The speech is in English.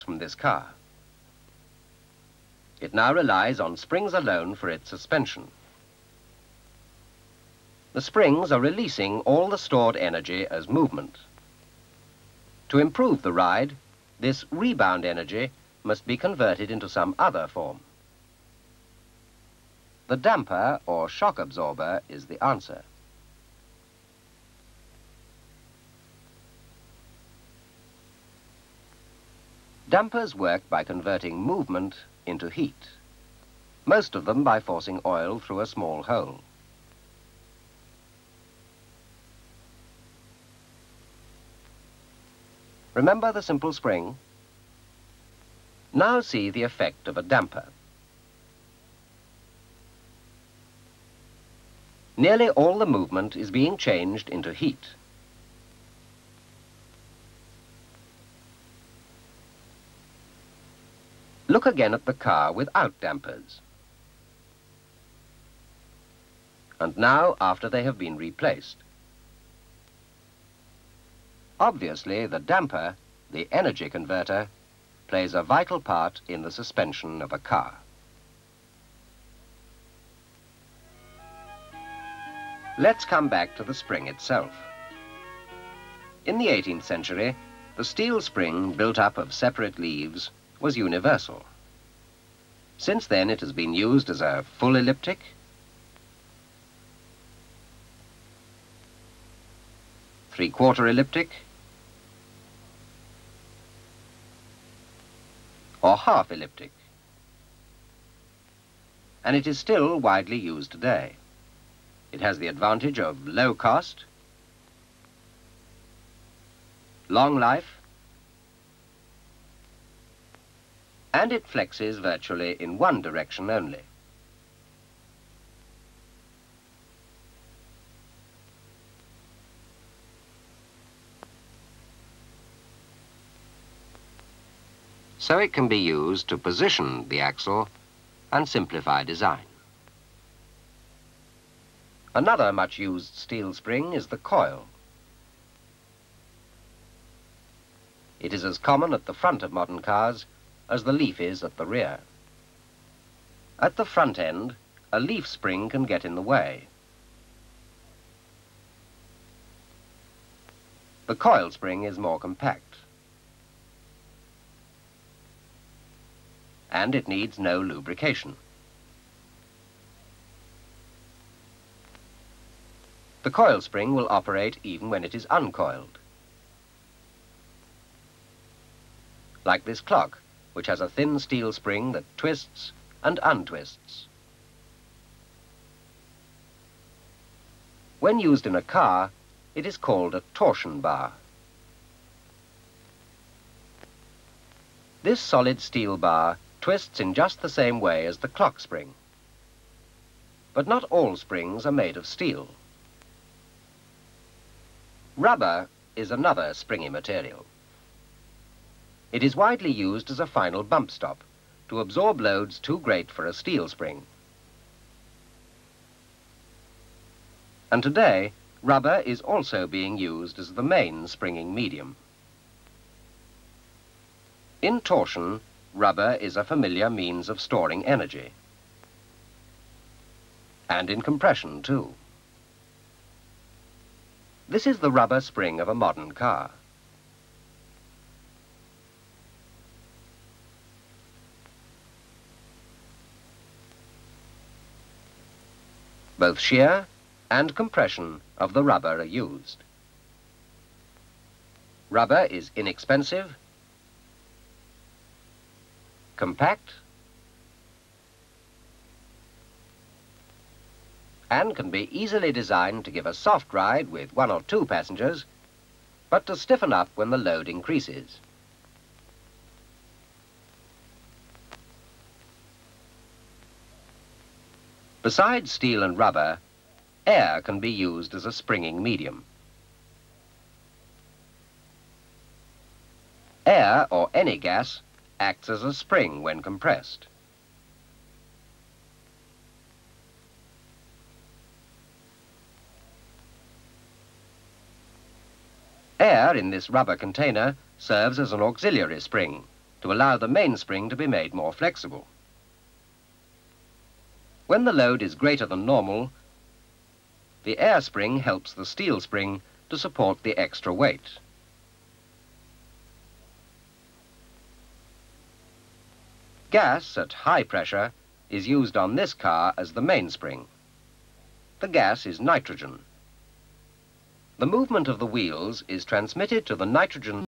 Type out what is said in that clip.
from this car. It now relies on springs alone for its suspension. The springs are releasing all the stored energy as movement. To improve the ride, this rebound energy must be converted into some other form. The damper or shock absorber is the answer. Dampers work by converting movement into heat, most of them by forcing oil through a small hole. Remember the simple spring? Now see the effect of a damper. Nearly all the movement is being changed into heat. Look again at the car without dampers. And now after they have been replaced. Obviously, the damper, the energy converter, plays a vital part in the suspension of a car. Let's come back to the spring itself. In the 18th century, the steel spring built up of separate leaves was universal. Since then, it has been used as a full elliptic, three-quarter elliptic, or half elliptic. And it is still widely used today. It has the advantage of low cost, long life, and it flexes virtually in one direction only. So it can be used to position the axle and simplify design. Another much used steel spring is the coil. It is as common at the front of modern cars as the leaf is at the rear. At the front end, a leaf spring can get in the way. The coil spring is more compact, and it needs no lubrication. The coil spring will operate even when it is uncoiled. Like this clock, which has a thin steel spring that twists and untwists. When used in a car, it is called a torsion bar. This solid steel bar twists in just the same way as the clock spring. But not all springs are made of steel. Rubber is another springy material. It is widely used as a final bump stop to absorb loads too great for a steel spring. And today, rubber is also being used as the main springing medium. In torsion, rubber is a familiar means of storing energy. And in compression, too. This is the rubber spring of a modern car. Both shear and compression of the rubber are used. Rubber is inexpensive, compact, and can be easily designed to give a soft ride with 1 or 2 passengers, but to stiffen up when the load increases. Besides steel and rubber, air can be used as a springing medium. Air, or any gas, acts as a spring when compressed. Air in this rubber container serves as an auxiliary spring to allow the mainspring to be made more flexible. When the load is greater than normal, the air spring helps the steel spring to support the extra weight. Gas at high pressure is used on this car as the mainspring. The gas is nitrogen. The movement of the wheels is transmitted to the nitrogen